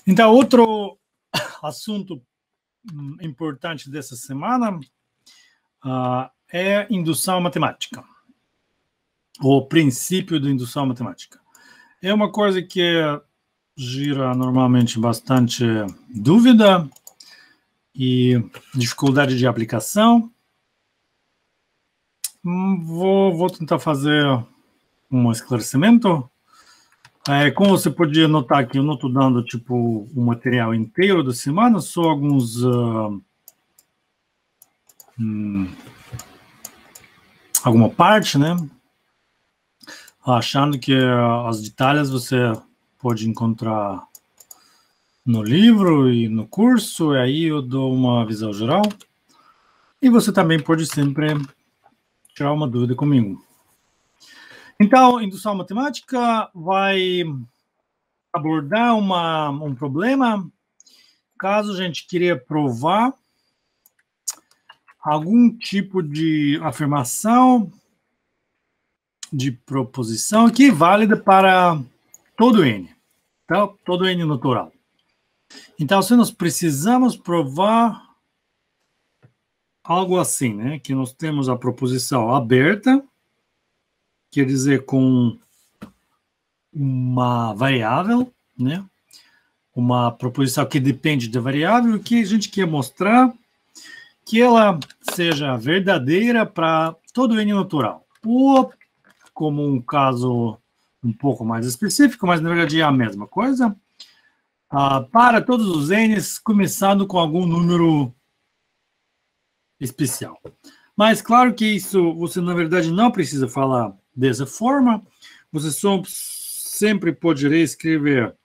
Então, outro assunto importante dessa semana é indução matemática, o princípio da indução matemática. É uma coisa que gira normalmente bastante dúvida e dificuldade de aplicação. Vou tentar fazer um esclarecimento. Como você pode notar aqui, eu não estou dando tipo o material inteiro da semana, só alguns alguma parte, né? Achando que as detalhes você pode encontrar no livro e no curso, e aí eu dou uma visão geral. E você também pode sempre tirar uma dúvida comigo. Então, indução matemática vai abordar um problema caso a gente queria provar algum tipo de afirmação, de proposição que é válida para todo N, tá? Todo N natural. Então, se nós precisamos provar algo assim, né? Que nós temos a proposição aberta, quer dizer, com uma variável, né? Uma proposição que depende da variável, que a gente quer mostrar que ela seja verdadeira para todo N natural. Ou, como um caso um pouco mais específico, mas na verdade é a mesma coisa, para todos os N's, começando com algum número especial. Mas claro que isso você na verdade não precisa falar dessa forma, você só sempre pode reescrever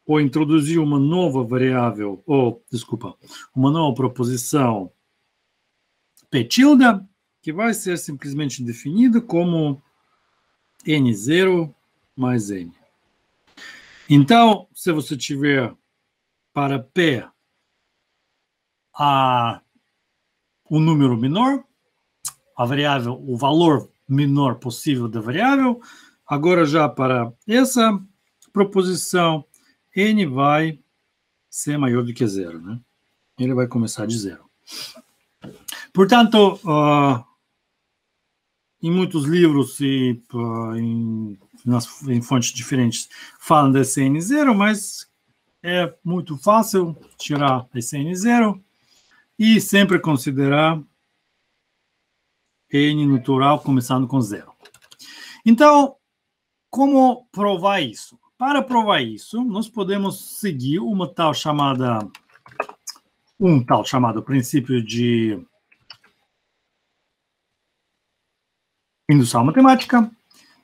ou introduzir uma nova variável, uma nova proposição P tilde, que vai ser simplesmente definida como N0 mais N. Então, se você tiver para P o número menor, a variável, o valor menor possível da variável, agora já para essa proposição, N vai ser maior do que zero, né? Ele vai começar de zero. Portanto, em muitos livros e em fontes diferentes falam desse N0, mas é muito fácil tirar esse N0 e sempre considerar N natural começando com zero. Então, como provar isso? Para provar isso, nós podemos seguir um tal chamado princípio de indução matemática,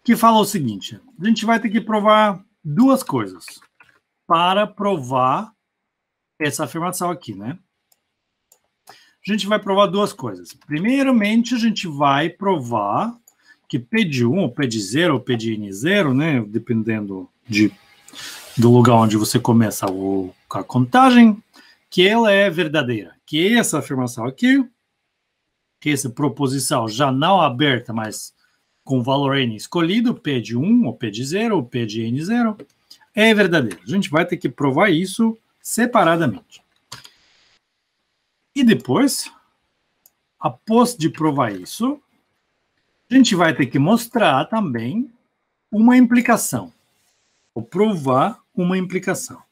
que fala o seguinte: a gente vai ter que provar duas coisas para provar essa afirmação aqui, né? A gente vai provar duas coisas. Primeiramente, a gente vai provar que P de 1, ou P de 0, ou P de N0, né, dependendo do lugar onde você começa a contagem, que ela é verdadeira. Que essa afirmação aqui, que essa proposição já não aberta, mas com valor N escolhido, P de 1, ou P de 0, ou P de N0, é verdadeira. A gente vai ter que provar isso separadamente. E depois, após de provar isso, a gente vai ter que mostrar também uma implicação, ou provar uma implicação.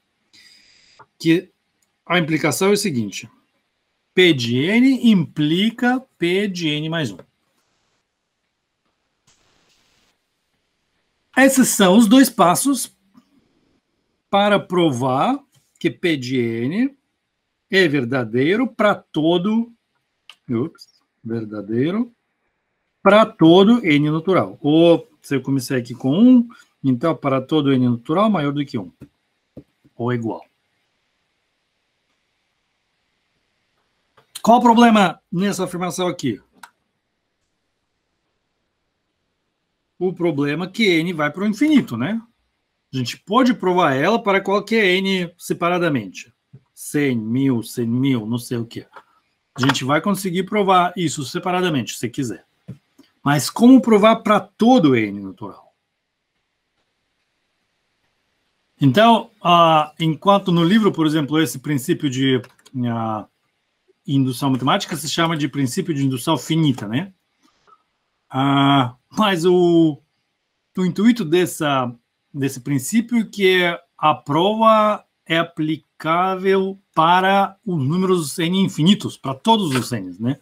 Que a implicação é o seguinte: P de N implica P de N mais 1. Esses são os dois passos para provar que P de N é verdadeiro para todo N natural. Ou, se eu comecei aqui com 1, então para todo N natural maior do que 1. Ou igual. Qual o problema nessa afirmação aqui? O problema é que N vai para o infinito, né? A gente pode provar ela para qualquer N separadamente. 100, 1000, 100 mil, não sei o que. A gente vai conseguir provar isso separadamente, se quiser. Mas como provar para todo N natural? Então, enquanto no livro, por exemplo, esse princípio de indução matemática se chama de princípio de indução finita, né? Mas o intuito desse princípio é que a prova é aplicável para os números n infinitos, para todos os n's, né?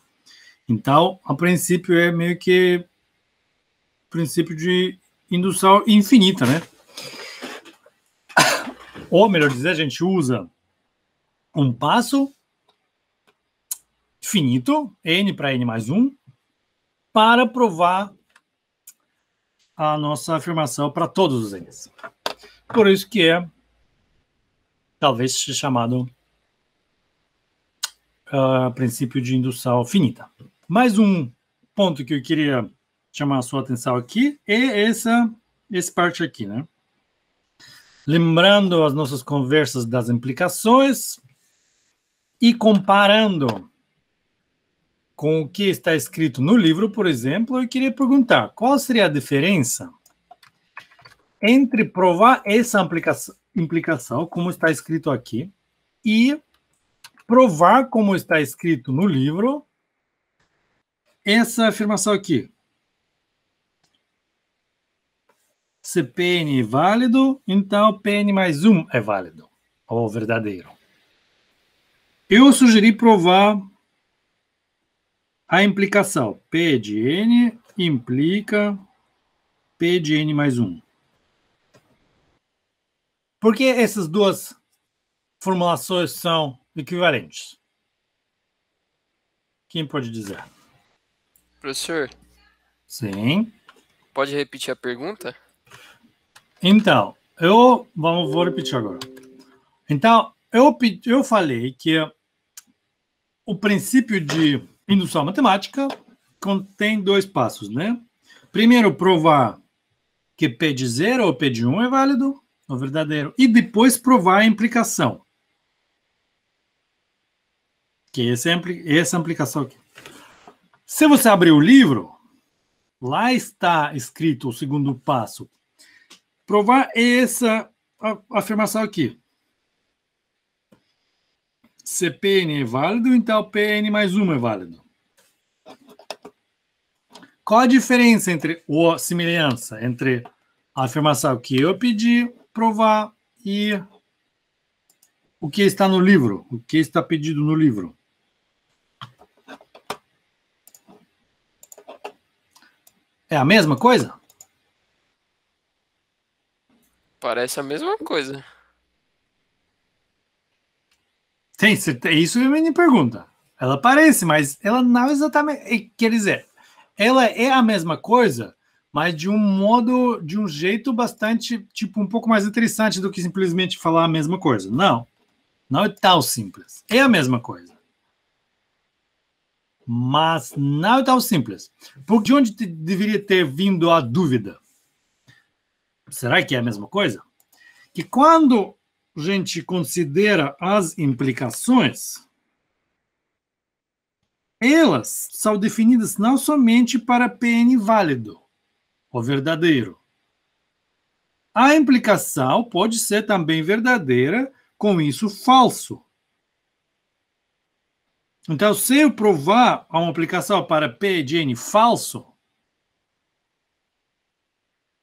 Então, a princípio é meio que princípio de indução infinita, né? Ou, melhor dizer, a gente usa um passo finito, n para n mais 1, para provar a nossa afirmação para todos os n's. Por isso que talvez seja chamado princípio de indução finita. Mais um ponto que eu queria chamar a sua atenção aqui é essa parte aqui, né? Lembrando as nossas conversas das implicações e comparando com o que está escrito no livro, por exemplo, eu queria perguntar qual seria a diferença entre provar essa implicação, como está escrito aqui, e provar, como está escrito no livro, essa afirmação aqui. Se Pn é válido, então Pn mais 1 é válido, ou verdadeiro. Eu sugeri provar a implicação. P de n implica P de n mais 1. Por que essas duas formulações são equivalentes? Quem pode dizer? Professor? Sim. Pode repetir a pergunta? Então, vou repetir agora. Então, eu falei que o princípio de indução matemática contém dois passos, né? Primeiro, provar que P de 0 ou P de 1 é válido, ou verdadeiro, e depois provar a implicação. Que essa implicação aqui. Se você abrir o livro, lá está escrito o segundo passo. Provar essa afirmação aqui. Se Pn é válido, então Pn mais 1 é válido. Qual a diferença a semelhança entre a afirmação que eu pedi provar e o que está no livro, o que está pedido no livro? É a mesma coisa? Parece a mesma coisa. Tem certeza? Isso é a minha pergunta. Ela parece, mas ela não exatamente. Quer dizer, ela é a mesma coisa, mas de um jeito bastante, tipo, um pouco mais interessante do que simplesmente falar a mesma coisa. Não é tão simples. É a mesma coisa. Mas não é tão simples. Porque de onde deveria ter vindo a dúvida? Será que é a mesma coisa? Que quando a gente considera as implicações, elas são definidas não somente para Pn válido, ou verdadeiro. A implicação pode ser também verdadeira, com isso falso. Então, se eu provar uma implicação para P de n falso,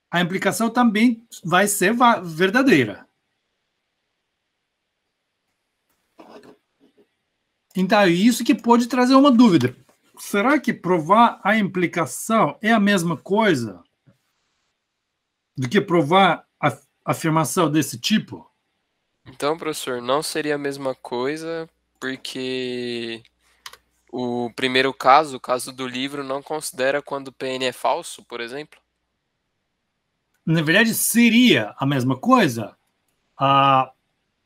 a implicação também vai ser verdadeira. Então, é isso que pode trazer uma dúvida. Será que provar a implicação é a mesma coisa do que provar a afirmação desse tipo? Então, professor, não seria a mesma coisa, porque o primeiro caso, o caso do livro, não considera quando o Pn é falso, por exemplo? Na verdade, seria a mesma coisa,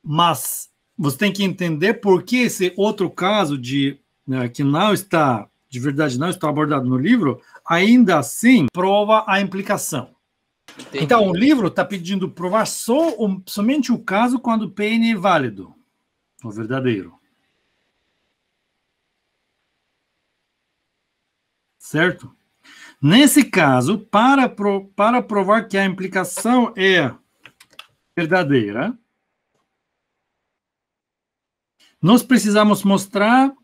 mas você tem que entender por que esse outro caso que não está, de verdade, não está abordado no livro, ainda assim prova a implicação. Entendi. Então, o livro está pedindo provar somente o caso quando o Pn é válido, ou verdadeiro. Certo? Nesse caso, para provar que a implicação é verdadeira, nós precisamos mostrar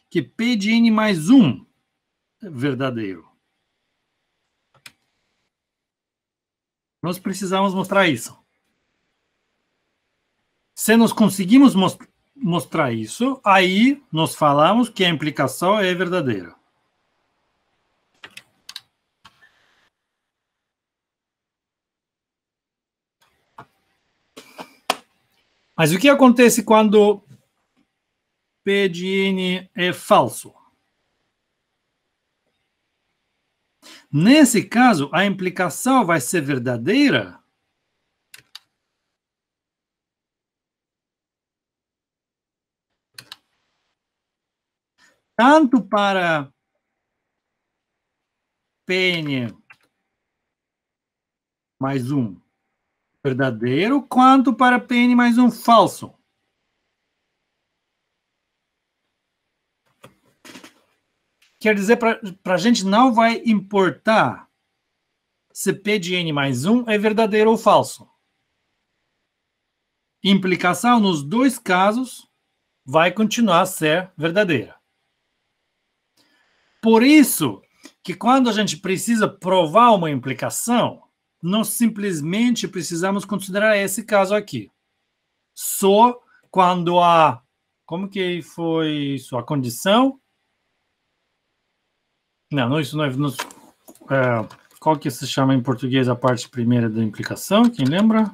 que P de N mais 1 é verdadeiro. Nós precisamos mostrar isso. Se nós conseguimos mostrar isso, aí nós falamos que a implicação é verdadeira. Mas o que acontece quando P de N é falso? Nesse caso, a implicação vai ser verdadeira tanto para Pn mais 1 verdadeiro, quanto para Pn mais 1 falso. Quer dizer, para a gente não vai importar se P de N mais 1 é verdadeiro ou falso. Implicação nos dois casos vai continuar a ser verdadeira. Por isso que quando a gente precisa provar uma implicação, nós simplesmente precisamos considerar esse caso aqui. Só quando a... Como que foi isso? A condição... Não, isso não é... qual que se chama em português a parte primeira da implicação? Quem lembra?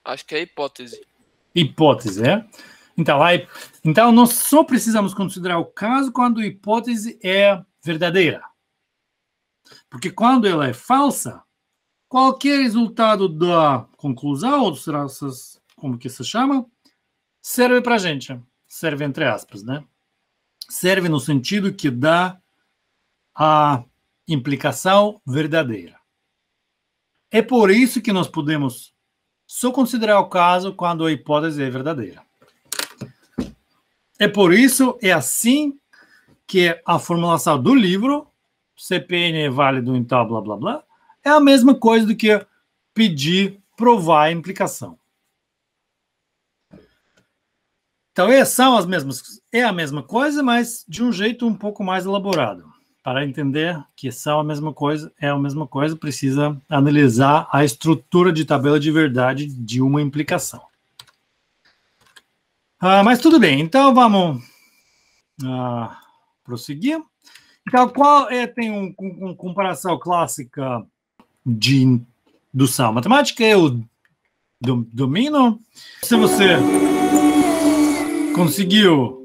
Acho que é hipótese. Hipótese, é? Então, nós só precisamos considerar o caso quando a hipótese é verdadeira. Porque quando ela é falsa, qualquer resultado da conclusão, ou das, como que se chama, serve para a gente. Serve entre aspas, né? Serve no sentido que dá a implicação verdadeira. É por isso que nós podemos só considerar o caso quando a hipótese é verdadeira. É por isso, é assim que a formulação do livro, CPN é válido em tal, blá, blá, blá, é a mesma coisa do que pedir, provar a implicação. Então, são as mesmas, é a mesma coisa, mas de um jeito um pouco mais elaborado. Para entender que são a mesma coisa, é a mesma coisa, precisa analisar a estrutura de tabela de verdade de uma implicação. Mas tudo bem, então vamos prosseguir. Então, qual tem uma comparação clássica de indução matemática? É o domínio. Se você conseguiu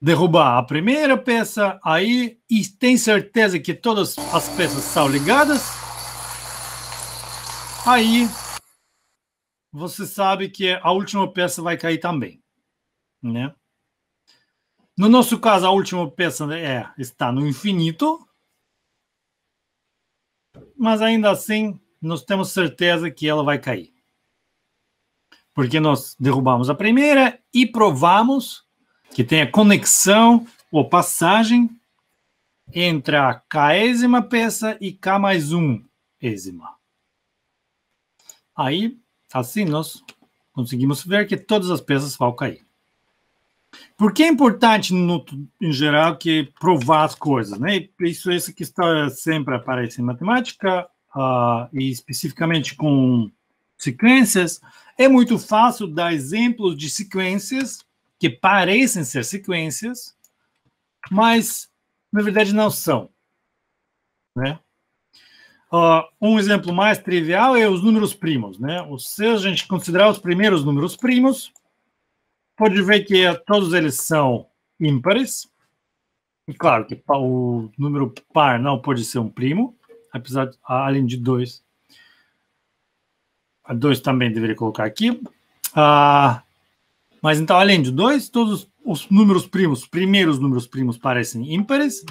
derrubar a primeira peça aí e tem certeza que todas as peças são ligadas, aí você sabe que a última peça vai cair também, né? No nosso caso, a última peça está no infinito, mas ainda assim nós temos certeza que ela vai cair. Porque nós derrubamos a primeira e provamos que tem a conexão ou passagem entre a késima peça e K mais 1 ésima. Aí, assim, nós conseguimos ver que todas as peças vão cair. Por que é importante, em geral, que provar as coisas, né? Isso que está sempre aparece em matemática, e especificamente com sequências. É muito fácil dar exemplos de sequências que parecem ser sequências, mas, na verdade, não são, né? Um exemplo mais trivial é os números primos, né? Se a gente considerar os primeiros números primos, pode ver que todos eles são ímpares. E claro que o número par não pode ser um primo, apesar além de 2. A 2 também deveria colocar aqui. Mas então, além de 2, todos os números primos, primeiros números primos parecem ímpares.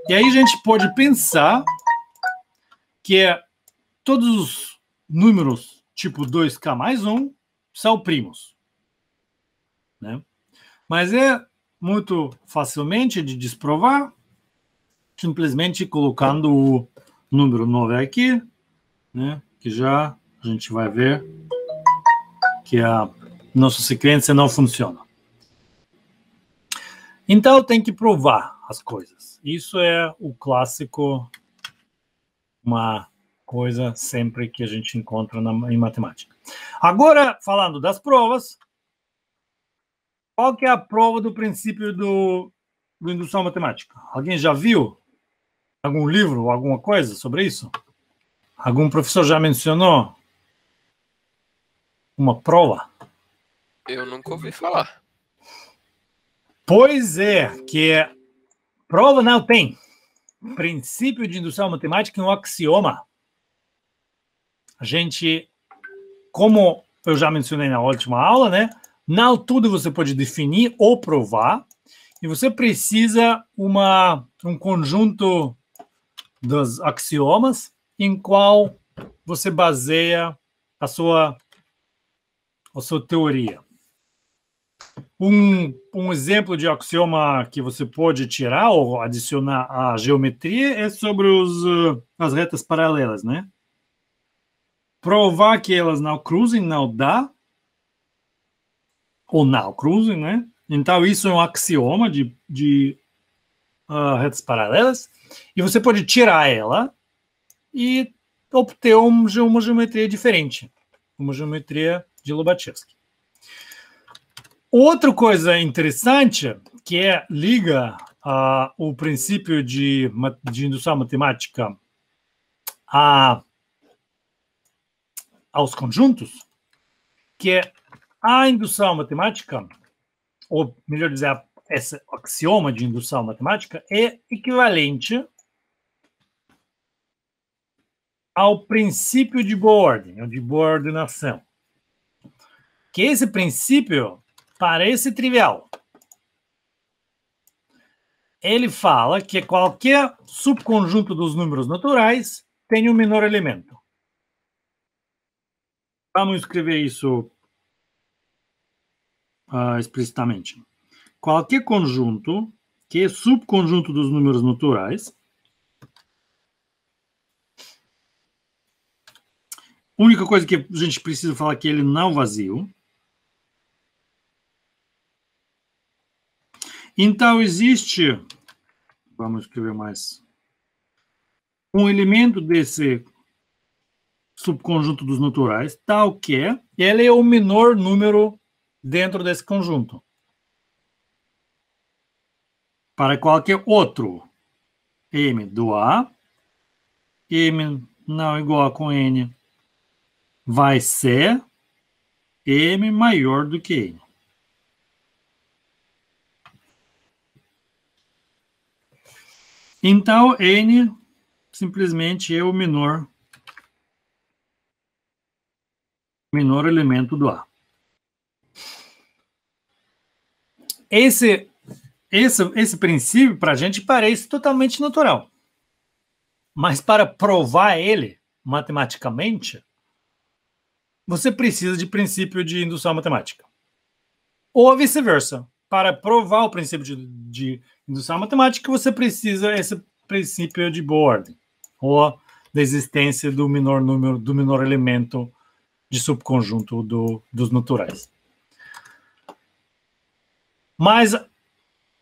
E aí a gente pode pensar que todos os números tipo 2K mais 1 são primos, né? Mas é muito facilmente de desprovar. simplesmente colocando o número 9 aqui, né? Que já a gente vai ver que a nossa sequência não funciona. Então, tem que provar as coisas. Isso é o clássico, uma coisa sempre que a gente encontra em matemática. Agora, falando das provas, qual que é a prova do princípio do indução matemática? Alguém já viu? Algum livro, alguma coisa sobre isso? Algum professor já mencionou uma prova? Eu nunca ouvi falar. Pois é, que prova não tem. Princípio de indução matemática é um axioma. A gente, como eu já mencionei na última aula, né? Não tudo você pode definir ou provar, e você precisa um conjunto dos axiomas em qual você baseia a sua teoria. Um exemplo de axioma que você pode tirar ou adicionar à geometria é sobre as retas paralelas, né? Provar que elas não cruzem não dá, ou não cruzem, né? Então, isso é um axioma de retas paralelas, e você pode tirar ela e obter uma geometria diferente, uma geometria de Lobachevsky. Outra coisa interessante que liga o princípio de indução matemática aos conjuntos, que é a indução matemática, ou melhor dizer, esse axioma de indução matemática é equivalente ao princípio de boa ordem, ou de boa ordenação. Que esse princípio parece trivial. Ele fala que qualquer subconjunto dos números naturais tem um menor elemento. Vamos escrever isso explicitamente. Qualquer conjunto que é subconjunto dos números naturais, a única coisa que a gente precisa falar é que ele não é vazio. Então, existe, vamos escrever mais, um elemento desse subconjunto dos naturais, tal que ele é o menor número dentro desse conjunto. Para qualquer outro m do A, m não igual com n, vai ser m maior do que n. Então, n simplesmente é o menor elemento do A. Esse princípio, para a gente, parece totalmente natural. Mas para provar ele matematicamente, você precisa de princípio de indução matemática. Ou vice-versa. Para provar o princípio de indução matemática, você precisa desse princípio de boa ordem, ou da existência do menor elemento de subconjunto dos naturais. Mas,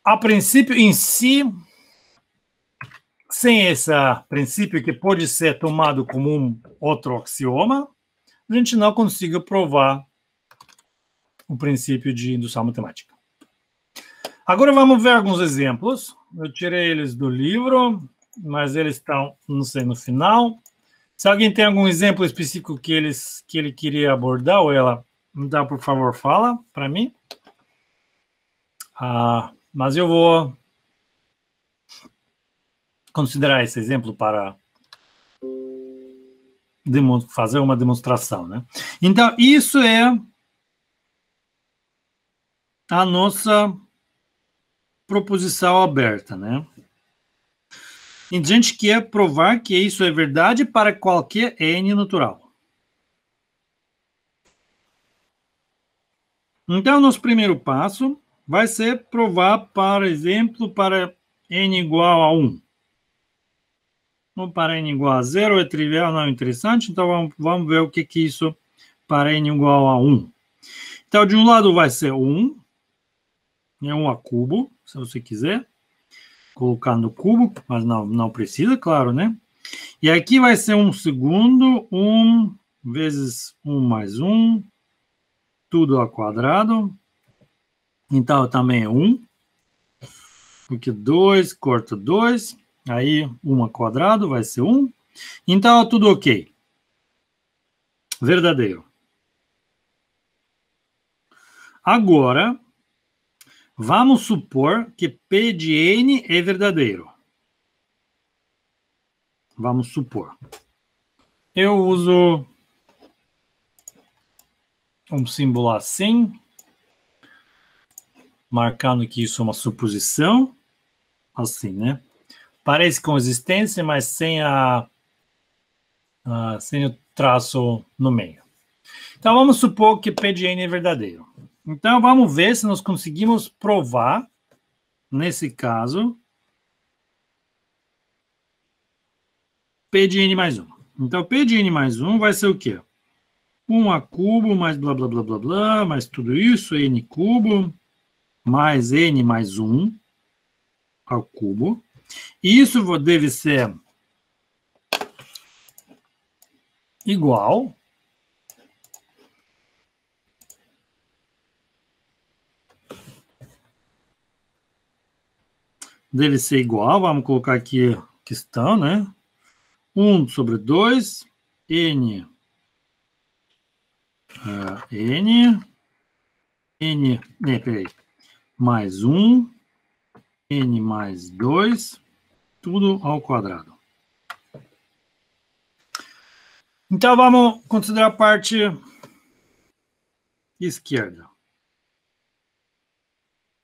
a princípio em si, sem esse princípio que pode ser tomado como um outro axioma, a gente não consiga provar o princípio de indução matemática. Agora vamos ver alguns exemplos. Eu tirei eles do livro, mas eles estão, não sei, no final. Se alguém tem algum exemplo específico que ele queria abordar, ou ela, então, por favor, fala para mim. Mas eu vou considerar esse exemplo para fazer uma demonstração, né? Então, isso é a nossa proposição aberta, né? E a gente quer provar que isso é verdade para qualquer n natural. Então, nosso primeiro passo vai ser provar, por exemplo, para n igual a 1. O para n igual a 0 é trivial, não é interessante. Então, vamos ver o que isso para n igual a 1. Então, de um lado vai ser 1. É 1 a cubo, se você quiser. Colocar no cubo, mas não precisa, claro, né? E aqui vai ser 1 segundo, 1 vezes 1 mais 1, tudo ao quadrado. Então, também é 1. Porque 2 corta 2. Aí, 1 ao quadrado vai ser 1. Então, tudo ok. Verdadeiro. Agora, vamos supor que P de N é verdadeiro. Vamos supor. Eu uso um símbolo assim, marcando que isso é uma suposição. Assim, né? Parece com existência, mas sem o traço no meio. Então, vamos supor que P de N é verdadeiro. Então, vamos ver se nós conseguimos provar, nesse caso, P de N mais 1. Então, P de N mais 1 vai ser o quê? 1 a cubo mais blá, blá, blá, blá, blá, mais tudo isso, N cubo, mais N mais 1 ao cubo. Isso deve ser igual vamos colocar aqui questão, né? 1 sobre 2, N, peraí, mais 1, N mais 2, tudo ao quadrado. Então, vamos considerar a parte esquerda.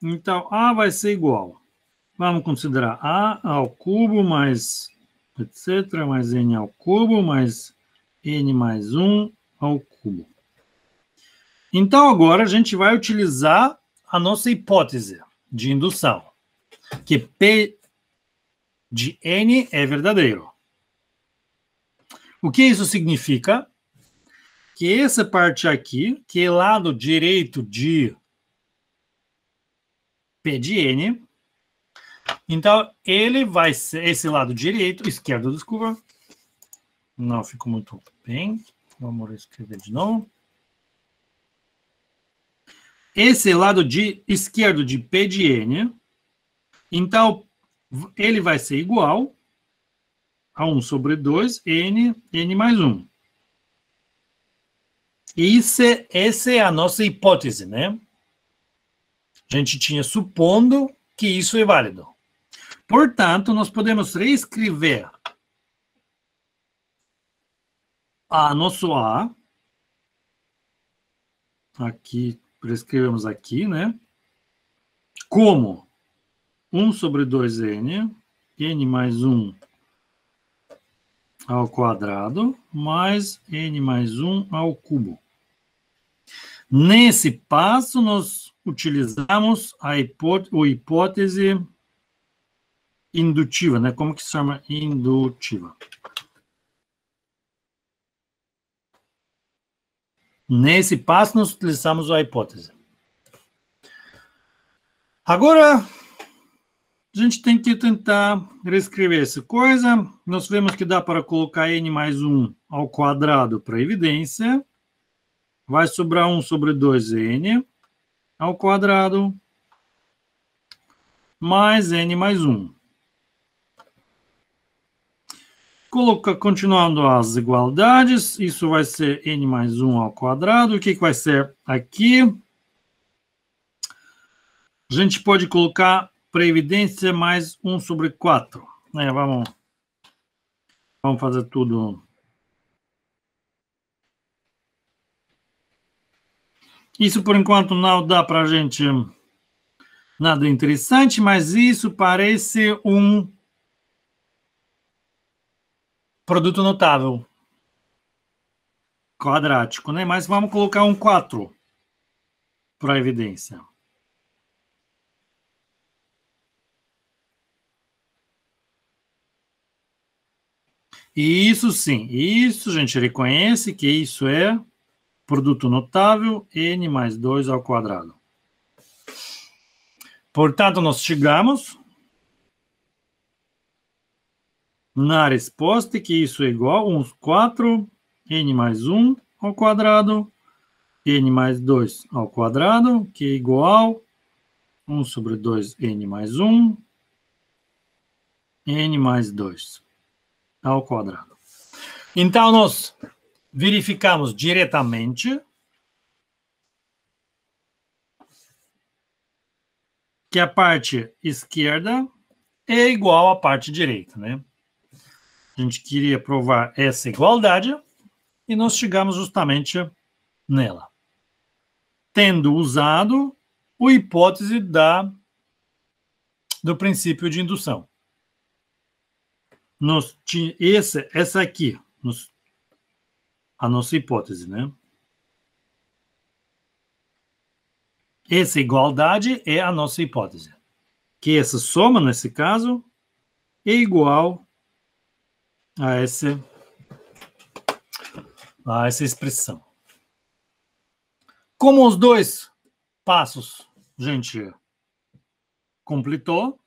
Então, A vai ser igual. Vamos considerar A ao cubo mais etc. mais N ao cubo mais N mais 1 ao cubo. Então, agora a gente vai utilizar a nossa hipótese de indução, que P de N é verdadeiro. O que isso significa? Que essa parte aqui, que é lado direito de P de N, então ele vai ser esse lado direito, esquerdo, desculpa. Não ficou muito bem. Vamos escrever de novo. Esse lado esquerdo de P de N, então ele vai ser igual a 1 sobre 2, N mais 1. E essa é a nossa hipótese, né? A gente tinha supondo que isso é válido. Portanto, nós podemos reescrever nosso A, aqui, escrevemos aqui, né? Como 1 sobre 2N, N mais 1 ao quadrado, mais N mais 1 ao cubo. Nesse passo, nós utilizamos a hipótese indutiva, né? Como que se chama? Indutiva. Nesse passo, nós utilizamos a hipótese. Agora, a gente tem que tentar reescrever essa coisa. Nós vemos que dá para colocar N mais 1 ao quadrado para evidência. Vai sobrar 1 sobre 2N ao quadrado mais N mais 1. Continuando as igualdades, isso vai ser N mais 1 ao quadrado. O que vai ser aqui? A gente pode colocar para evidência mais 1 sobre 4. Vamos fazer tudo. Isso, por enquanto, não dá para a gente nada interessante, mas isso parece um produto notável quadrático, né? Mas vamos colocar um 4 para evidência. Isso sim, isso a gente reconhece que isso é produto notável n mais 2 ao quadrado. Portanto, nós chegamos na resposta que isso é igual a 4 n mais 1 ao quadrado, n mais 2 ao quadrado, que é igual a 1 sobre 2 n mais 1, n mais 2 ao quadrado. Então, nós verificamos diretamente que a parte esquerda é igual à parte direita, né? A gente queria provar essa igualdade e nós chegamos justamente nela, tendo usado a hipótese do princípio de indução. Essa aqui, a nossa hipótese, né? Essa igualdade é a nossa hipótese. Que essa soma, nesse caso, é igual a essa expressão. Como os dois passos a gente completou,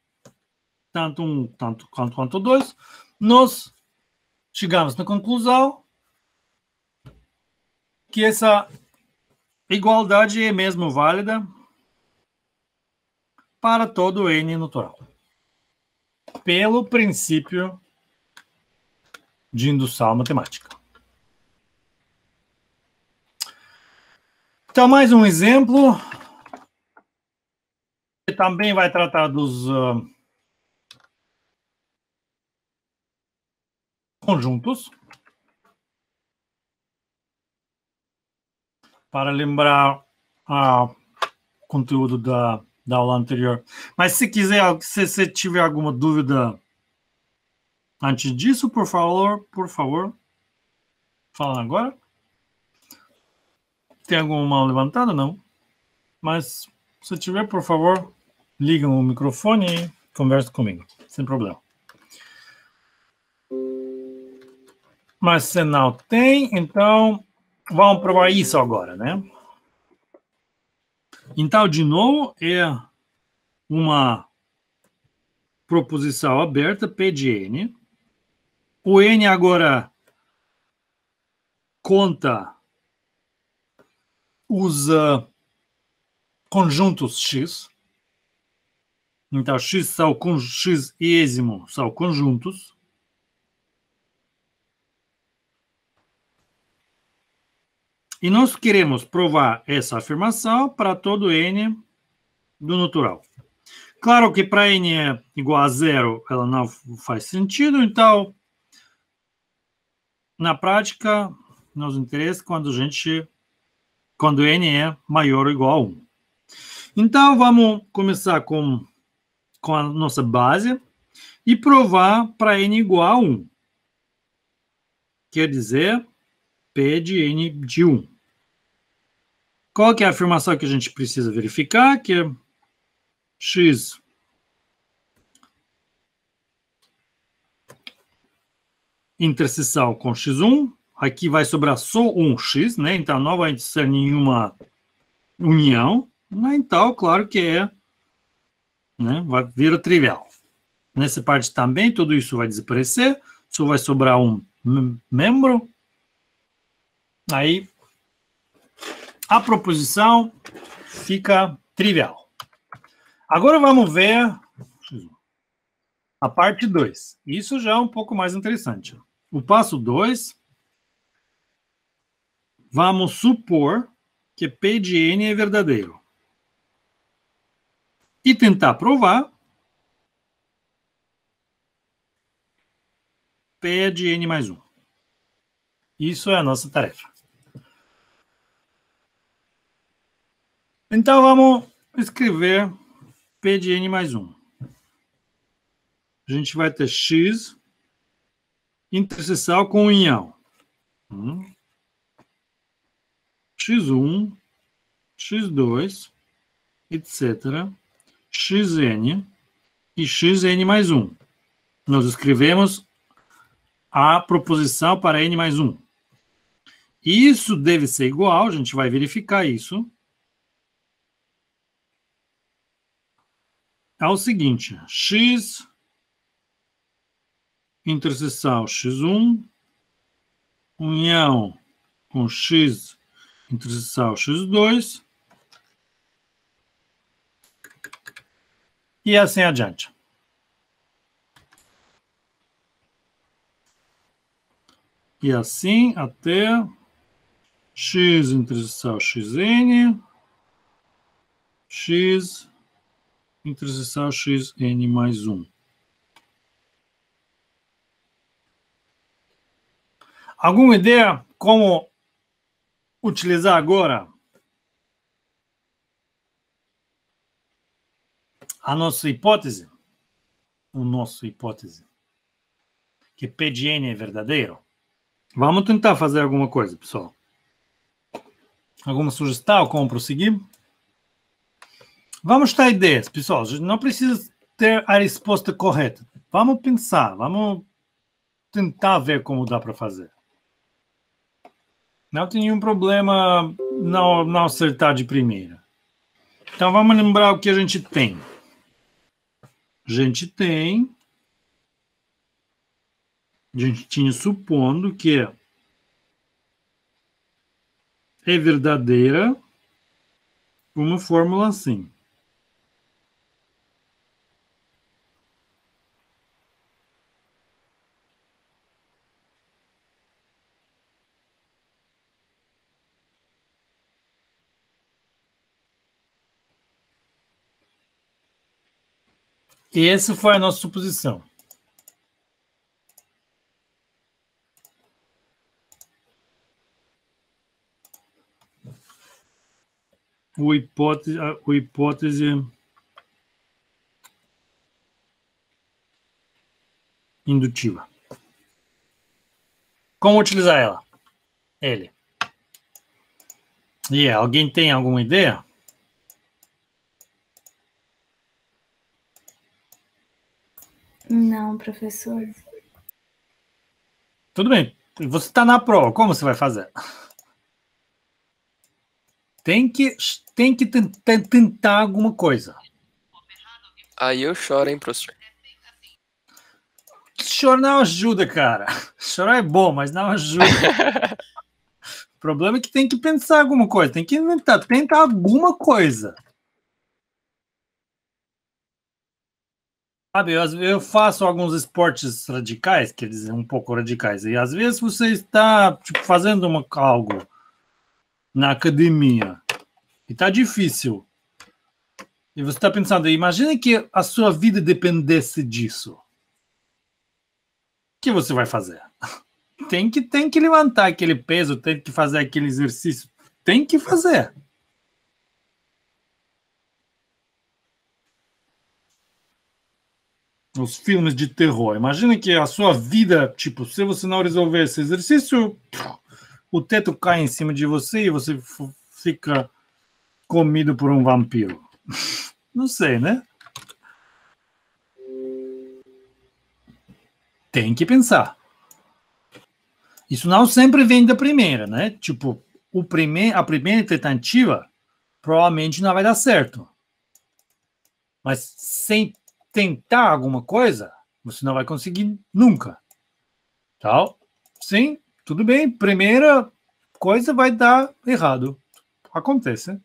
tanto um quanto dois, nós chegamos na conclusão que essa igualdade é mesmo válida para todo n natural, pelo princípio de indução matemática. Então, mais um exemplo, que também vai tratar dos conjuntos. Para lembrar o conteúdo da aula anterior. Mas se você tiver alguma dúvida antes disso, por favor, fala agora. Tem alguma mão levantada? Não. Mas se tiver, por favor, liga o microfone e conversa comigo, sem problema. Mas se não tem, então vamos provar isso agora, né? Então, de novo, é uma proposição aberta, P de N. O N agora conta os conjuntos X. Então, X ésimo são conjuntos. E nós queremos provar essa afirmação para todo n do natural. Claro que para n é igual a zero, ela não faz sentido, então, na prática, nos interessa quando n é maior ou igual a 1. Então, vamos começar com a nossa base e provar para n igual a 1. Quer dizer, P de n de 1. Qual que é a afirmação que a gente precisa verificar? Que é x interseção com x1. Aqui vai sobrar só um x, né? Então não vai ser nenhuma união. Então, claro que né? Vai vir trivial. Nessa parte também, tudo isso vai desaparecer. Só vai sobrar um membro. Aí, a proposição fica trivial. Agora vamos ver a parte 2. Isso já é um pouco mais interessante. O passo 2, vamos supor que P de N é verdadeiro. E tentar provar P de N mais 1. Isso é a nossa tarefa. Então, vamos escrever P de N mais 1. A gente vai ter X interseção com união. X1, X2, etc. Xn e Xn mais 1. Nós escrevemos a proposição para n mais 1. Isso deve ser igual, a gente vai verificar isso, ao seguinte, x interseção x1 união com x interseção x2 e assim adiante. E assim até x interseção xn, x interseção xn mais 1. Alguma ideia como utilizar agora a nossa hipótese? A nossa hipótese. Que P de n é verdadeiro? Vamos tentar fazer alguma coisa, pessoal. Alguma sugestão? Como prosseguir? Vamos dar ideias, pessoal. A gente não precisa ter a resposta correta. Vamos pensar, vamos tentar ver como dá para fazer. Não tem nenhum problema não acertar de primeira. Então vamos lembrar o que a gente tem. A gente tinha supondo que é verdadeira uma fórmula assim. E essa foi a nossa suposição. O hipótese indutiva. Como utilizar ela? E alguém tem alguma ideia? Não, professor. Tudo bem. Você está na prova. Como você vai fazer? Tem que tentar alguma coisa. Aí eu choro, hein, professor? Chorar não ajuda, cara. Chorar é bom, mas não ajuda. O problema é que tem que pensar alguma coisa. Tem que inventar, tentar alguma coisa. Sabe, eu faço alguns esportes radicais, quer dizer, um pouco radicais. E às vezes você está fazendo algo na academia e está difícil. E você está pensando, imagina que a sua vida dependesse disso. O que você vai fazer? Tem que levantar aquele peso, tem que fazer aquele exercício. Tem que fazer. Os filmes de terror. Imagina que a sua vida, tipo, se você não resolver esse exercício, o teto cai em cima de você e você fica comido por um vampiro. Não sei, né? Tem que pensar. Isso não sempre vem da primeira, né? Tipo, a primeira tentativa provavelmente não vai dar certo. Mas sem tentar alguma coisa, você não vai conseguir nunca. Tá? Sim, tudo bem. Primeira coisa vai dar errado. Acontece.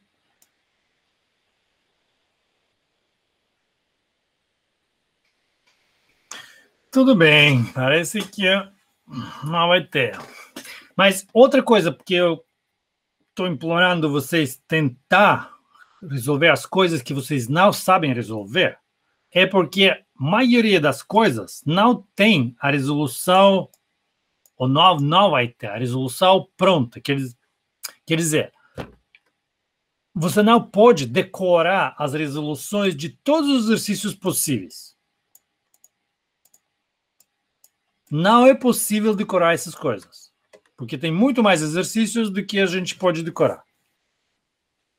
Tudo bem. Parece que não vai ter. Mas outra coisa, porque eu estou implorando vocês tentar resolver as coisas que vocês não sabem resolver, é porque a maioria das coisas não tem a resolução, ou não vai ter a resolução pronta. Quer dizer, você não pode decorar as resoluções de todos os exercícios possíveis. Não é possível decorar essas coisas, porque tem muito mais exercícios do que a gente pode decorar.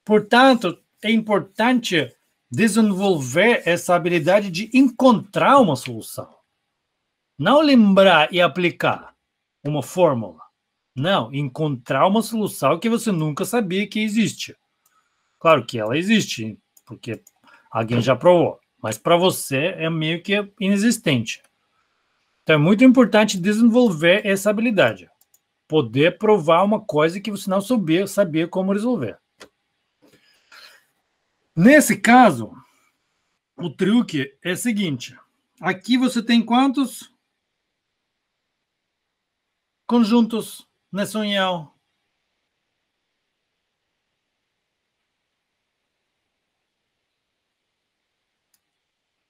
Portanto, é importante desenvolver essa habilidade de encontrar uma solução. Não lembrar e aplicar uma fórmula. Não, encontrar uma solução que você nunca sabia que existe. Claro que ela existe, porque alguém já provou. Mas para você é meio que inexistente. Então é muito importante desenvolver essa habilidade. Poder provar uma coisa que você não sabia como resolver. Nesse caso, o truque é o seguinte. Aqui você tem quantos conjuntos nessa união?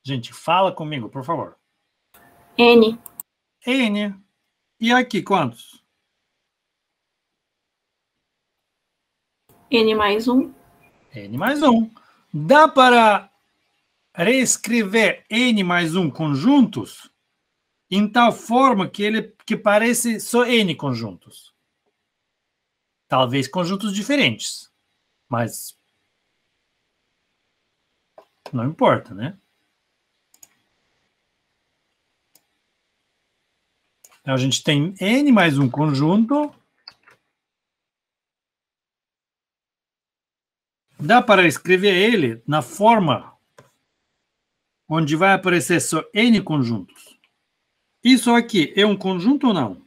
Gente, fala comigo, por favor. N. N. E aqui, quantos? N mais 1. N mais 1. Dá para reescrever N mais 1 conjuntos em tal forma que parece só N conjuntos. Talvez conjuntos diferentes, mas não importa, né? Então, a gente tem N mais um conjunto. Dá para escrever ele na forma onde vai aparecer só N conjuntos. Isso aqui é um conjunto ou não?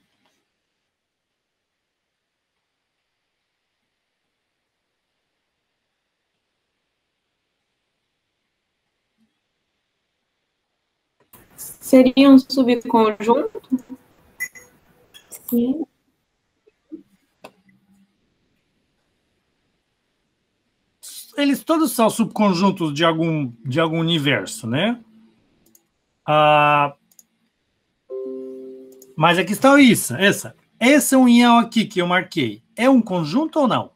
Seria um subconjunto? Sim. Eles todos são subconjuntos de algum universo, né? Mas a questão é isso, essa. Essa união aqui que eu marquei é um conjunto ou não?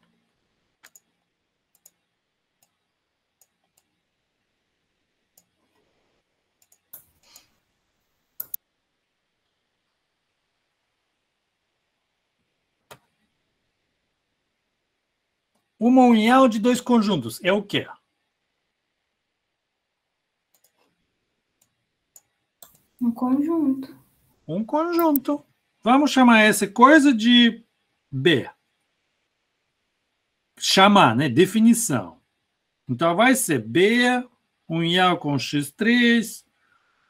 Uma união de dois conjuntos é o quê? Um conjunto. Um conjunto. Vamos chamar essa coisa de B. Chamar, né? Definição. Então vai ser B, união com x3,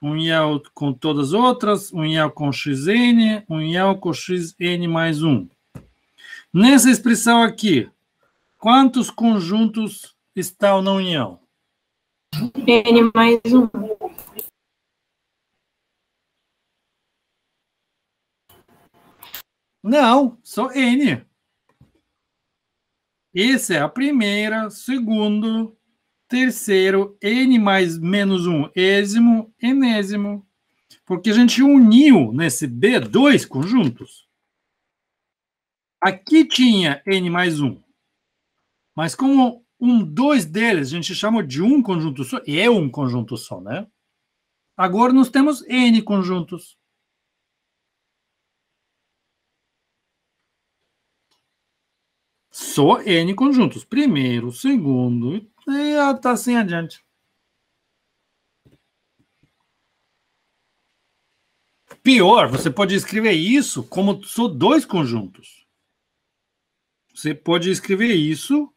união com todas as outras, união com xn, união com xn mais 1. Nessa expressão aqui, quantos conjuntos estão na união? N mais 1. Não, só N. Essa é a primeira, segundo, terceiro, N mais menos um, ésimo, enésimo. Porque a gente uniu nesse B dois conjuntos. Aqui tinha N mais um. Mas como dois deles a gente chamou de um conjunto só, e é um conjunto só, né? Agora nós temos N conjuntos. Só N conjuntos. Primeiro, segundo, e tá assim adiante. Pior, você pode escrever isso como só dois conjuntos. Você pode escrever isso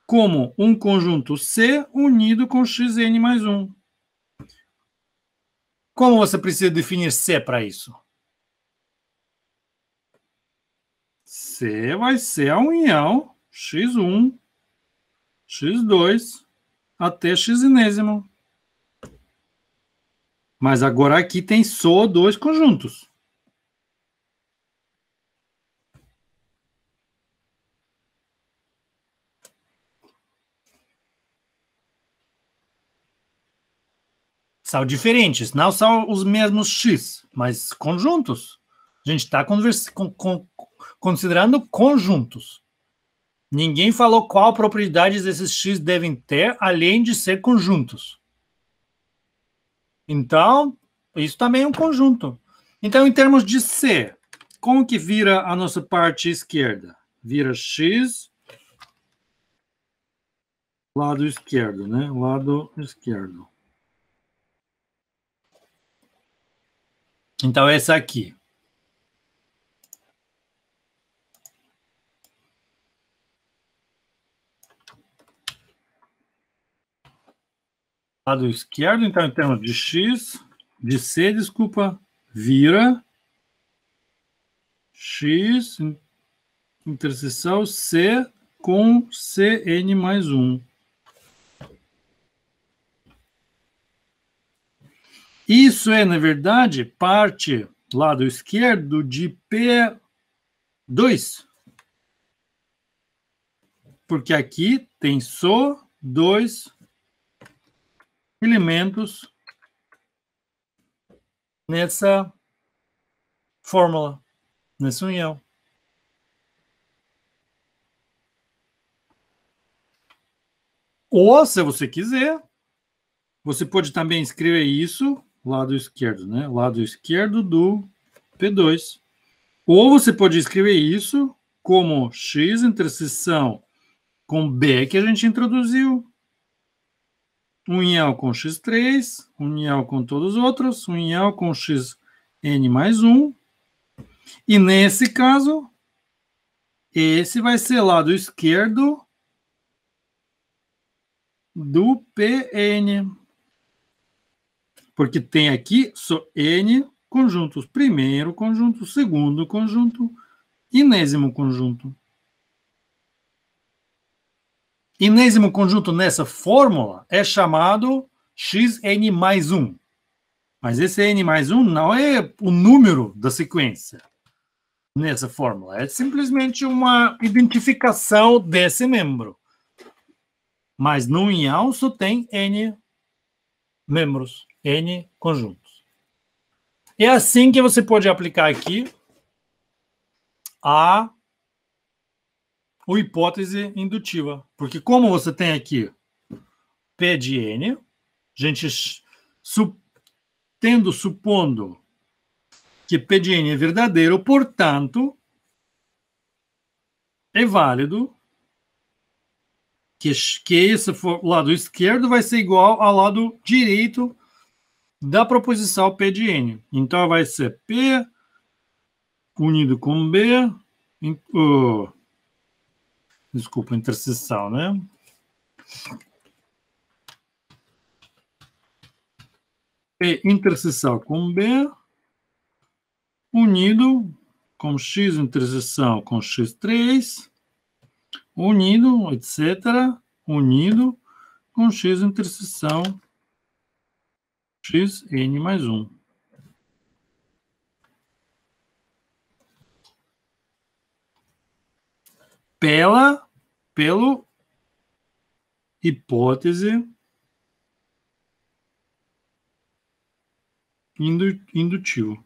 como um conjunto C unido com xn mais 1. Como você precisa definir C para isso? C vai ser a união x1, x2 até xenésimo. Mas agora aqui tem só dois conjuntos. São diferentes, não são os mesmos x, mas conjuntos. A gente está considerando conjuntos. Ninguém falou qual propriedades esses x devem ter, além de ser conjuntos. Então, isso também é um conjunto. Então, em termos de C, como que vira a nossa parte esquerda? Vira x, lado esquerdo, né? Lado esquerdo. Então, essa aqui. Lado esquerdo, então, em termos de x, de c, desculpa, vira x, interseção c com cn mais 1. Isso é, na verdade, parte, lado esquerdo, de P2. Porque aqui tem só 2 elementos nessa fórmula, nessa união. Ou, se você quiser, você pode também escrever isso, lado esquerdo, né? Lado esquerdo do P2. Ou você pode escrever isso como x interseção com B que a gente introduziu, união com x3, união com todos os outros, união com xn mais 1. E nesse caso, esse vai ser lado esquerdo do Pn. Porque tem aqui só n conjuntos. Primeiro conjunto, segundo conjunto, enésimo conjunto. Enésimo conjunto nessa fórmula é chamado xn mais 1. Mas esse n mais 1 não é o número da sequência nessa fórmula. É simplesmente uma identificação desse membro. Mas no união só tem n membros, n conjuntos. É assim que você pode aplicar aqui a hipótese indutiva. Porque como você tem aqui P de n, a gente supondo que P de n é verdadeiro, portanto, é válido que esse lado esquerdo vai ser igual ao lado direito da proposição P de n. Então, vai ser P unido com B, desculpa, interseção, né? P interseção com B, unido com x interseção com x3, unido, etc., unido com x interseção xn mais 1. Pelo hipótese indutivo.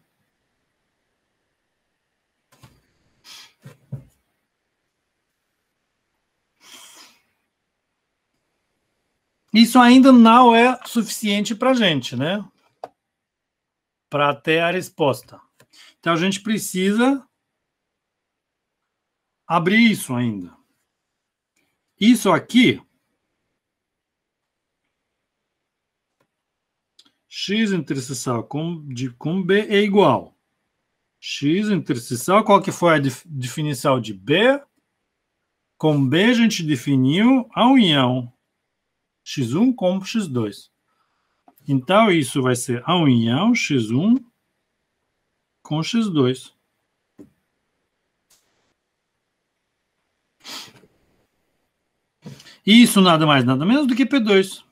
Isso ainda não é suficiente para a gente, né? Para ter a resposta. Então, a gente precisa abrir isso ainda. Isso aqui, x interseção com B é igual. X interseção, qual que foi a definição de B? Com B a gente definiu a união x1 com x2. Então, isso vai ser a união x1 com x2. Isso nada mais, nada menos do que P2.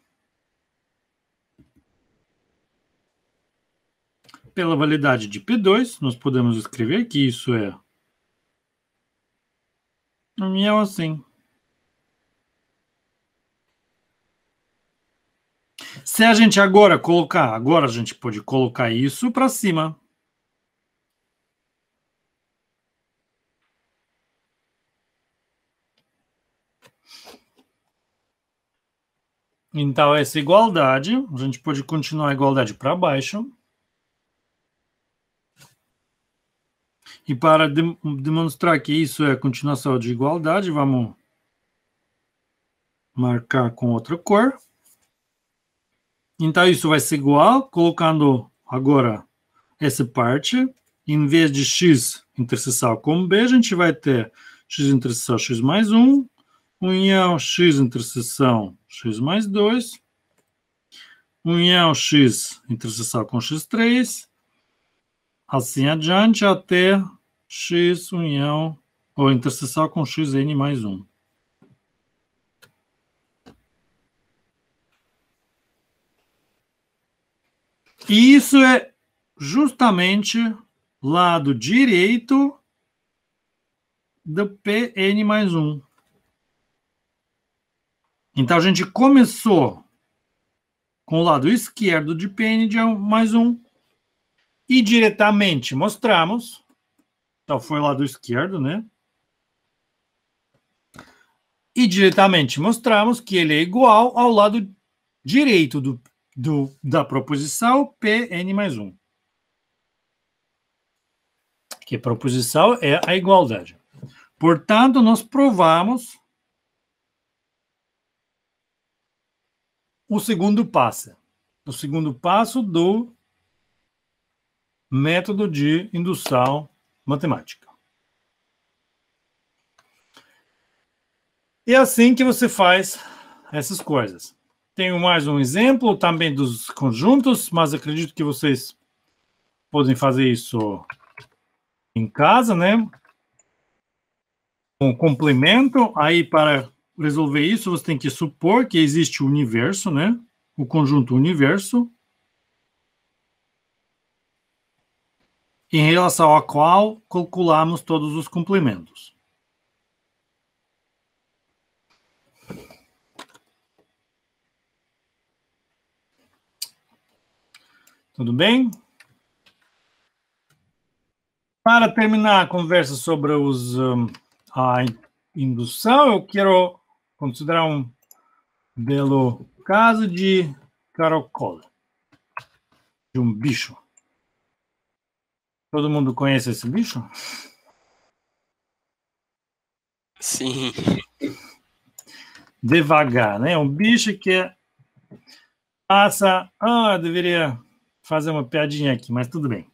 Pela validade de P2, nós podemos escrever que isso é união assim. Se a gente agora a gente pode colocar isso para cima. Então, essa igualdade, a gente pode continuar a igualdade para baixo. E para demonstrar que isso é a continuação de igualdade, vamos marcar com outra cor. Então, isso vai ser igual, colocando agora essa parte, em vez de x interseção com b, a gente vai ter x interseção x mais 1, união x interseção x mais 2, união x interseção com x3, assim adiante até x união ou interseção com xn mais 1. E isso é justamente lado direito do Pn mais 1. Então, a gente começou com o lado esquerdo de Pn de mais 1 e diretamente mostramos, então foi o lado esquerdo, né? E diretamente mostramos que ele é igual ao lado direito da proposição Pn mais 1. Que a proposição é a igualdade. Portanto, nós provamos o segundo passo. O segundo passo do método de indução matemática. É assim que você faz essas coisas. Tenho mais um exemplo também dos conjuntos, mas acredito que vocês podem fazer isso em casa, né? Um complemento. Aí, para resolver isso, você tem que supor que existe o universo, né? O conjunto universo, em relação ao qual calculamos todos os complementos. Tudo bem? Para terminar a conversa sobre a indução, eu quero considerar um belo caso de caracol, de um bicho. Todo mundo conhece esse bicho? Sim. Devagar, né? Um bicho que passa... eu deveria fazer uma piadinha aqui, mas tudo bem.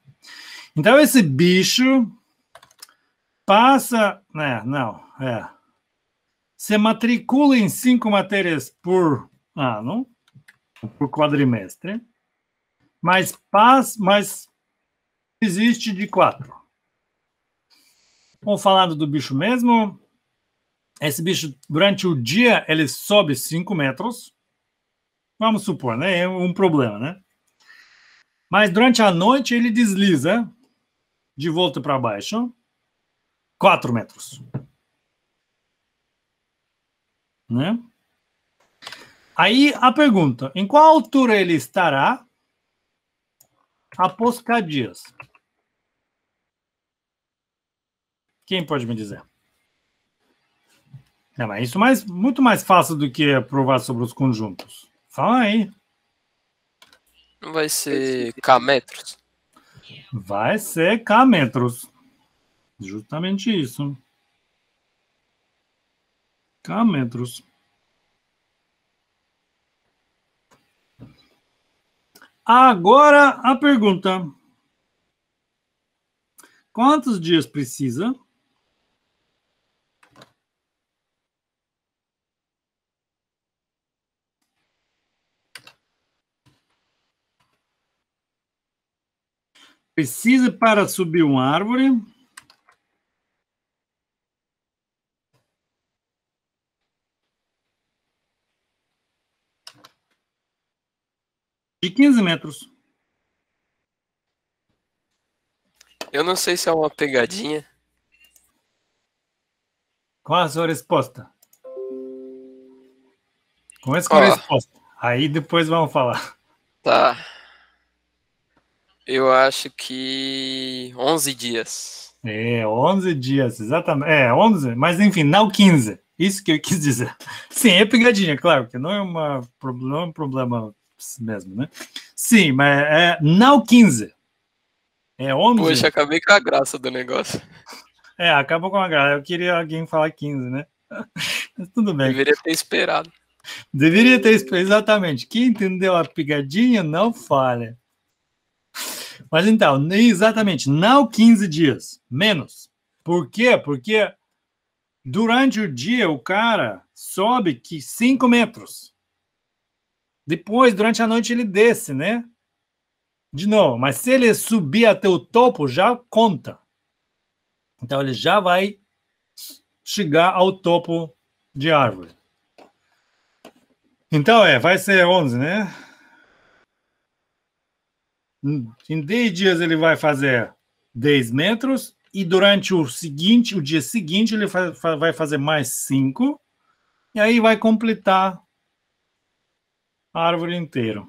Então, esse bicho passa... se matricula em 5 matérias por ano, por quadrimestre, mas existe de 4. Bom, falando do bicho mesmo, esse bicho, durante o dia, ele sobe 5 metros. Vamos supor, né? É um problema, né? Mas durante a noite, ele desliza de volta para baixo 4 metros. Né? Aí a pergunta, em qual altura ele estará após cada dia? Quem pode me dizer? Mas isso é muito mais fácil do que provar sobre os conjuntos. Fala aí. Não vai ser K metros? Vai ser K metros. Justamente isso. K metros. Agora a pergunta. Quantos dias precisa para subir uma árvore de 15 metros? Eu não sei se é uma pegadinha. Qual a sua resposta? Começa com a resposta. Aí depois vamos falar. Tá. Eu acho que 11 dias. 11 dias, exatamente. 11, mas enfim, não 15. Isso que eu quis dizer. Sim, é pegadinha, claro, porque não é um problema mesmo, né? Sim, mas não 15. 11. Poxa, acabei com a graça do negócio. Acabou com a graça. Eu queria alguém falar 15, né? Mas tudo bem. Deveria ter esperado. Exatamente. Quem entendeu a pegadinha, não falha. Mas então, exatamente, não 15 dias, menos. Por quê? Porque durante o dia o cara sobe 5 metros. Depois, durante a noite, ele desce, né? De novo, mas se ele subir até o topo, já conta. Então, ele já vai chegar ao topo de árvore. Então, vai ser 11, né? Em 10 dias ele vai fazer 10 metros e durante o dia seguinte, ele vai fazer mais 5 e aí vai completar a árvore inteira.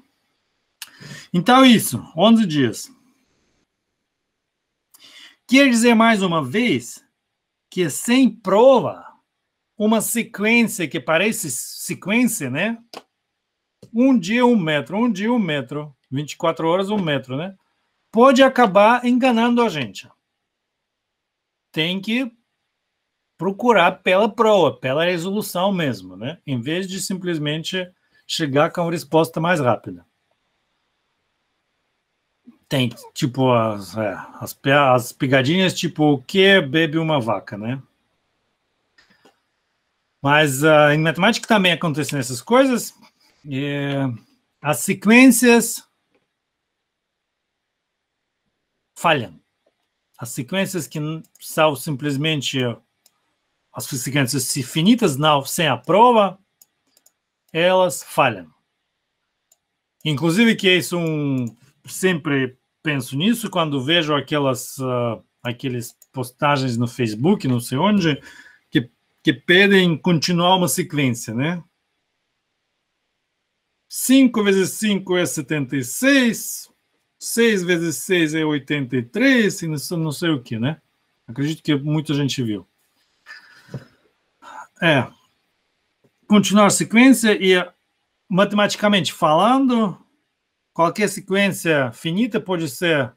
Então, isso, 11 dias. Quer dizer, mais uma vez, que sem prova, uma sequência que parece sequência, né? Um dia, 1 metro, 1 metro, 24 horas, 1 metro, né? Pode acabar enganando a gente. Tem que procurar pela prova, pela resolução mesmo, né? Em vez de simplesmente chegar com a resposta mais rápida. Tem, tipo, as pegadinhas, tipo, o que bebe uma vaca, né? Mas em matemática também acontecem essas coisas. As sequências falham. As sequências que são simplesmente as sequências finitas, não, sem a prova, elas falham. Inclusive que isso sempre penso nisso quando vejo aquelas postagens no Facebook, não sei onde, que pedem continuar uma sequência, né? 5 vezes 5 é 76, 6 vezes 6 é 83, e não sei o que, né? Acredito que muita gente viu. Continuar a sequência e, matematicamente falando, qualquer sequência finita pode ser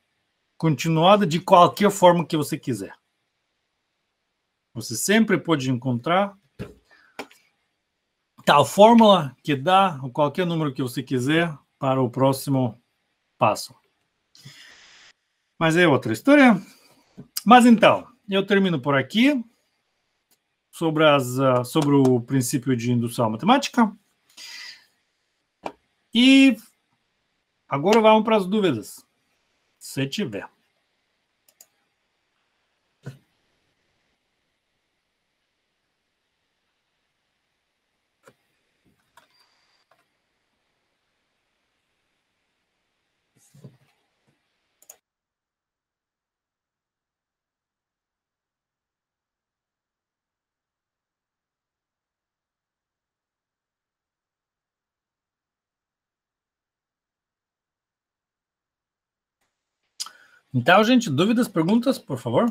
continuada de qualquer forma que você quiser. Você sempre pode encontrar tal fórmula que dá qualquer número que você quiser para o próximo passo. Mas é outra história. Mas então, eu termino por aqui sobre o princípio de indução matemática. E agora vamos para as dúvidas, se tiver. Então, gente, dúvidas, perguntas, por favor?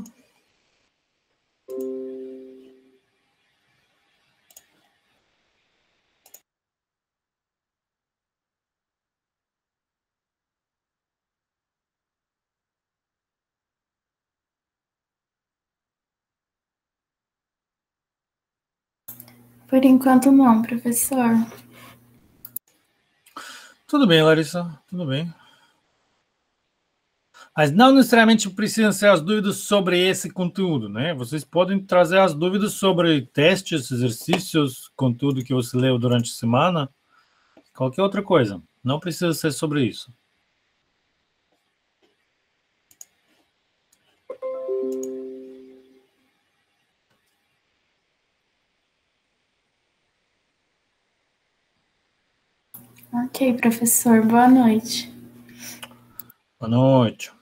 Por enquanto não, professor. Tudo bem, Larissa, tudo bem. Mas não necessariamente precisam ser as dúvidas sobre esse conteúdo, né? Vocês podem trazer as dúvidas sobre testes, exercícios, conteúdo que você leu durante a semana, qualquer outra coisa. Não precisa ser sobre isso. Ok, professor. Boa noite. Boa noite.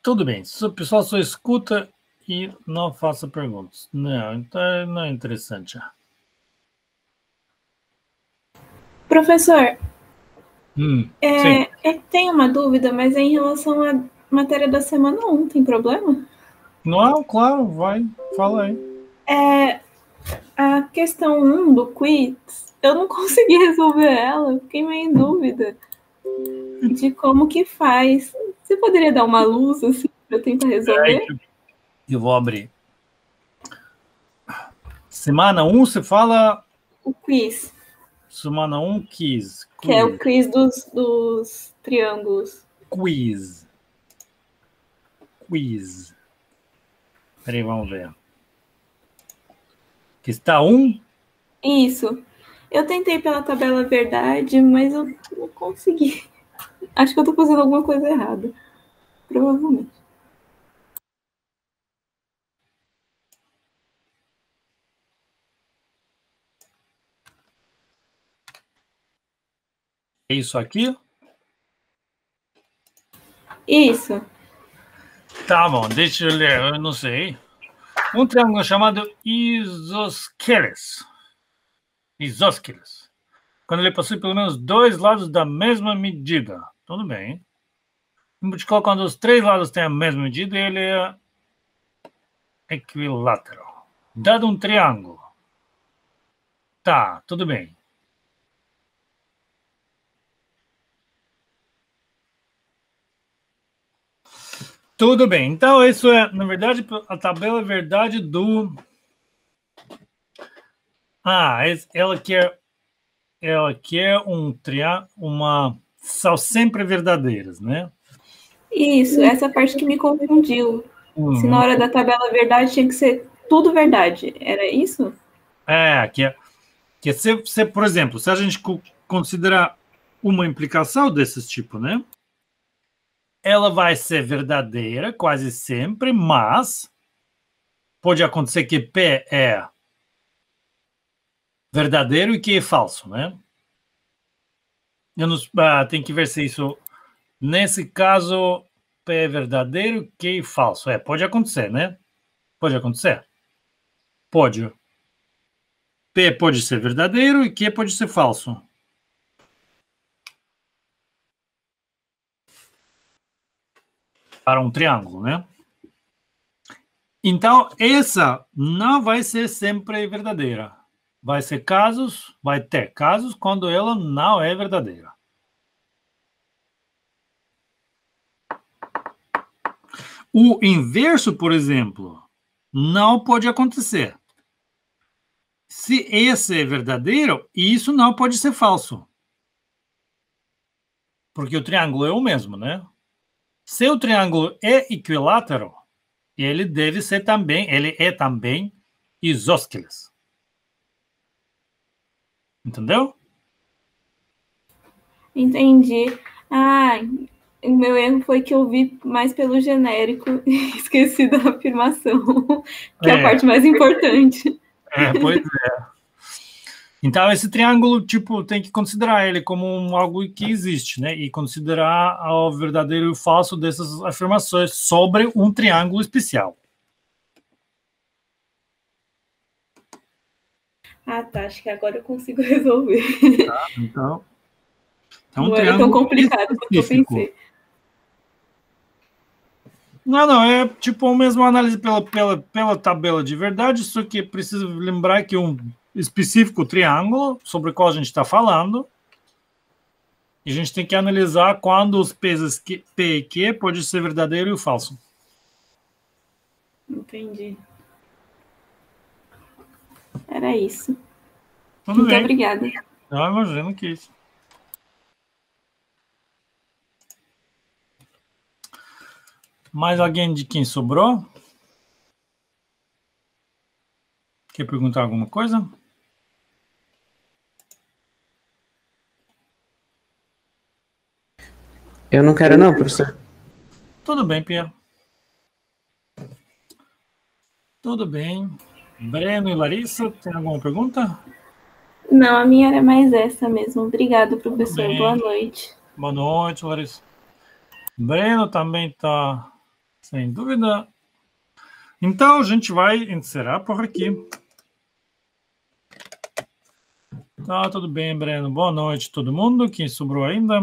Tudo bem. O pessoal só escuta e não faça perguntas. Não, então não é interessante. Professor, Sim. eu tenho uma dúvida, mas é em relação à matéria da semana 1, tem problema? Não, claro, vai, fala aí. A questão 1 do quiz, eu não consegui resolver ela, fiquei meio em dúvida de como que faz. Você poderia dar uma luz, assim, para eu tentar resolver? Eu vou abrir. Semana 1, você fala... O quiz. Semana 1, quiz. Que é o quiz dos triângulos. Quiz. Quiz. Peraí, vamos ver. Que está 1? Isso. Eu tentei pela tabela verdade, mas eu não consegui. Acho que eu tô fazendo alguma coisa errada. Provavelmente. É isso aqui? Isso. Tá bom, deixa eu ler, eu não sei. Um triângulo chamado isósceles. Isósceles. Quando ele possui pelo menos 2 lados da mesma medida. Tudo bem. Em particular, quando os 3 lados têm a mesma medida, ele é equilátero. Dado um triângulo. Tá, tudo bem. Tudo bem. Então, isso é, na verdade, a tabela verdade do... ela quer um triângulo, são sempre verdadeiras, né? Isso, essa parte que me confundiu. Se na hora da tabela verdade tinha que ser tudo verdade. Era isso? Que por exemplo, se a gente considerar uma implicação desse tipo, né? Ela vai ser verdadeira quase sempre, mas pode acontecer que P é verdadeiro e Q é falso, né? Tem que ver se isso... Nesse caso, P é verdadeiro, Q é falso. Pode acontecer, né? Pode acontecer. Pode. P pode ser verdadeiro e Q pode ser falso. Para um triângulo, né? Então, essa não vai ser sempre verdadeira. Vai ter casos quando ela não é verdadeira. O inverso, por exemplo, não pode acontecer. Se esse é verdadeiro, isso não pode ser falso. Porque o triângulo é o mesmo, né? Se o triângulo é equilátero, ele é também isósceles. Entendeu? Entendi. O meu erro foi que eu vi mais pelo genérico e esqueci da afirmação, que é a parte mais importante. Pois é. Então, esse triângulo, tem que considerar ele como algo que existe, né? E considerar o verdadeiro e o falso dessas afirmações sobre um triângulo especial. Tá. Acho que agora eu consigo resolver. Tá, então não era tão complicado quanto eu pensei. Não, é a mesma análise pela tabela de verdade, só que precisa lembrar que um específico triângulo sobre o qual a gente está falando, e a gente tem que analisar quando os pesos P e Q pode ser verdadeiro e o falso. Entendi. Era isso. Tudo bem. Obrigada. Não, imagino que isso. Mais alguém de quem sobrou? Quer perguntar alguma coisa? Eu não quero não, professor. Tudo bem, Pierre. Tudo bem. Breno e Larissa, tem alguma pergunta? Não, a minha era mais essa mesmo. Obrigada, professor. Boa noite. Boa noite, Larissa. Breno também está sem dúvida. Então, a gente vai encerrar por aqui. Tá, tudo bem, Breno. Boa noite a todo mundo. Quem sobrou ainda.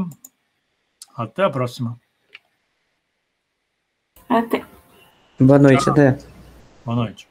Até a próxima. Até. Boa noite, até. Boa noite.